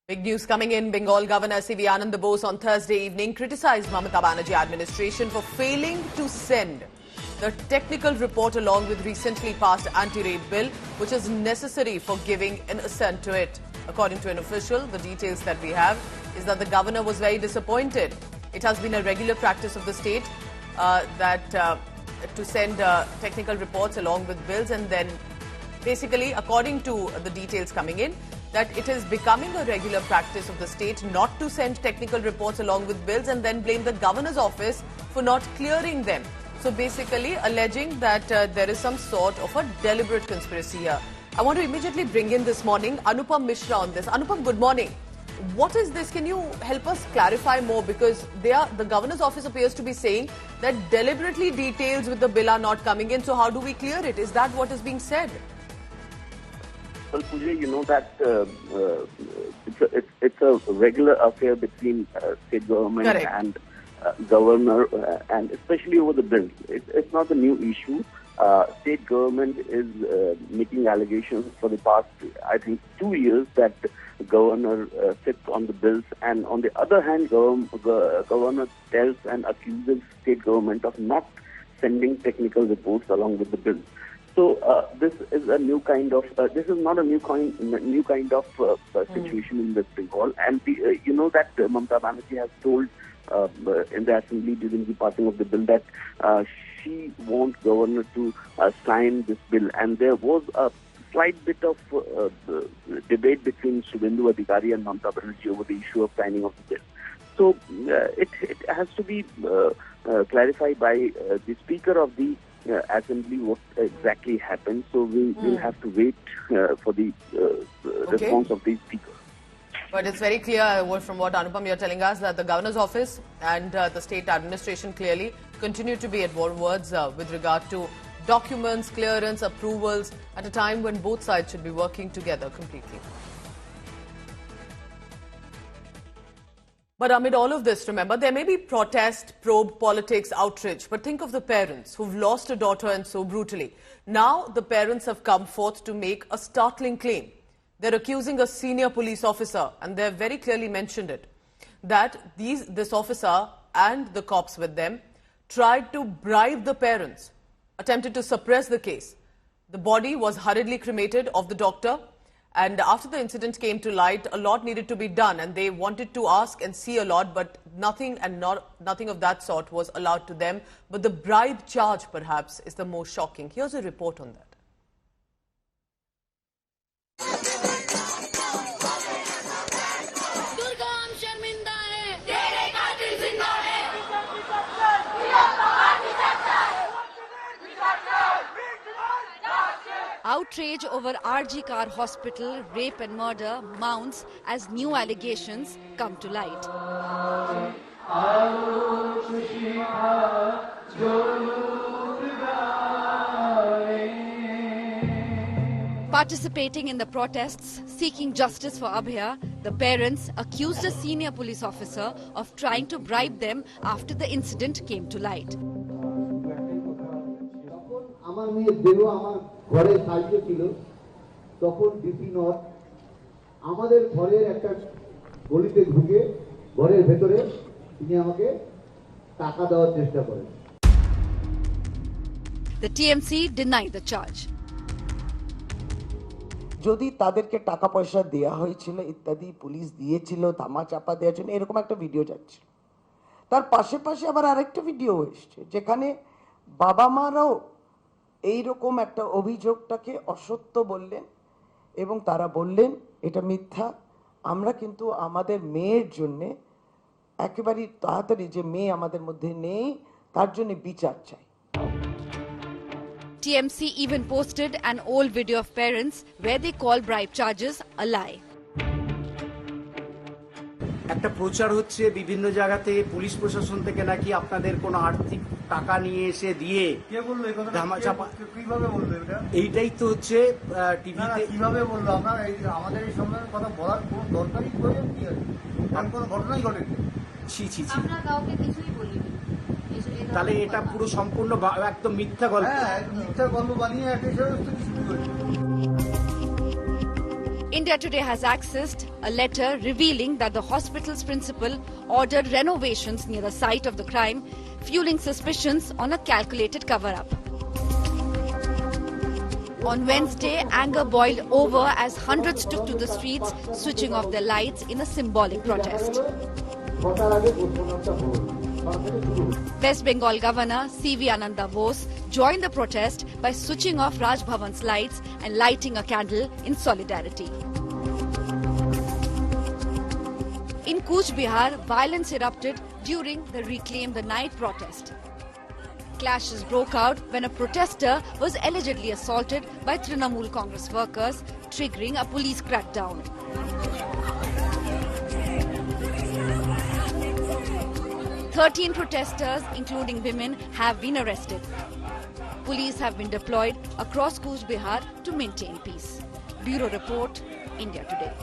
Big news coming in. Bengal Governor C.V. Anand Bose on Thursday evening criticized Mamata Banerjee administration for failing to send the technical report along with recently passed anti-rape bill, which is necessary for giving an assent to it. According to an official, the details that we have is that the governor was very disappointed. It has been a regular practice of the state to send technical reports along with bills, and then basically, according to the details coming in, that it is becoming a regular practice of the state not to send technical reports along with bills and then blame the governor's office for not clearing them. So basically alleging that there is some sort of a deliberate conspiracy here. I want to immediately bring in this morning Anupam Mishra on this. Anupam, good morning. What is this? Can you help us clarify more? Because the governor's office appears to be saying that deliberately details with the bill are not coming in. So how do we clear it? Is that what is being said? Well, Pooja, you know that it's a regular affair between state government Correct. and governor, and especially over the bills. It's not a new issue. State government is making allegations for the past, I think, 2 years that the governor sits on the bills, and on the other hand, governor tells and accuses state government of not sending technical reports along with the bills. So this is a new kind of. This is not a new kind of situation in West Bengal, and you know that Mamata Banerjee has told in the assembly during the passing of the bill that she wants governor to sign this bill, and there was a slight bit of debate between Subhendu Adhikari and Mamata Banerjee over the issue of signing of the bill. So it has to be clarified by the Speaker of the Assembly what exactly happened. So we will have to wait for the response of the Speaker. But it's very clear from what Anupam you're telling us that the governor's office and the state administration clearly continue to be at words with regard to documents, clearance, approvals at a time when both sides should be working together completely. But amid all of this, remember, there may be protest, probe, politics, outrage, but think of the parents who've lost a daughter and so brutally. Now the parents have come forth to make a startling claim. They're accusing a senior police officer, and they've very clearly mentioned it, that this officer and the cops with them tried to bribe the parents, attempted to suppress the case. The body was hurriedly cremated of the doctor, and after the incident came to light, a lot needed to be done, and they wanted to ask and see a lot, but nothing of that sort was allowed to them. But the bribe charge, perhaps, is the most shocking. Here's a report on that. Outrage over RG Kar Hospital rape and murder mounts as new allegations come to light. Participating in the protests seeking justice for Abhaya, the parents accused a senior police officer of trying to bribe them after the incident came to light. ঘরে সাহায্য ছিল তখন DP not আমাদের ঘরের একটা গলিতে ঢুকে ঘরের ভেতরে তিনি আমাকে টাকা দেওয়ার চেষ্টা করেন The TMC denied the charge. যদি তাদেরকে টাকা পয়সা দেয়া হয়েছিল ইত্যাদি পুলিশ দিয়েছিল ধামাচাপা দেওয়ার জন্য এরকম একটা ভিডিও যাচ্ছে তার পাশে আবার আরেকটা ভিডিও এসেছে যেখানে বাবা মারাও এইরকম একটা অভিযোগটাকে অসত্য বললেন এবং তারা বললেন এটা মিথ্যা আমরা কিন্তু আমাদের মেয়ের জন্য একেবারে তাড়াতাড়ি যে মেয়ে আমাদের মধ্যে নেই তার জন্য বিচার চাই TMC even posted an old video of parents where they call bribe charges a lie. একটা প্রচার হচ্ছে বিভিন্ন জায়গাতে পুলিশ প্রশাসন থেকে নাকি আপনাদের কোনো আর্থিক টাকা নিয়ে এসে দিয়ে কে বললো এই কথা ধামাচাপা কিভাবে বললো এটা এইটাই তো হচ্ছে টিভিতে কিভাবে বললো আমরা আমাদের এই সময়ের কথা বলার কোনো দরকারই প্রয়োজন কি আছে কারণ কোনো ঘটনাই ঘটেনি ছি আমরা কাউকে কিছুই বলিনি তাহলে এটা পুরো সম্পূর্ণ একদম মিথ্যা গল্প মিথ্যা গল্প বানিয়ে একটা শুরু করেছে India Today has accessed a letter revealing that the hospital's principal ordered renovations near the site of the crime, fueling suspicions on a calculated cover-up. On Wednesday, anger boiled over as hundreds took to the streets, switching off their lights in a symbolic protest. West Bengal Governor C.V. Ananda Bose joined the protest by switching off Raj Bhavan's lights and lighting a candle in solidarity. In Cooch Behar, violence erupted during the Reclaim the Night protest. Clashes broke out when a protester was allegedly assaulted by Trinamool Congress workers, triggering a police crackdown. 13 protesters, including women, have been arrested. Police have been deployed across Cooch Behar to maintain peace. Bureau Report, India Today.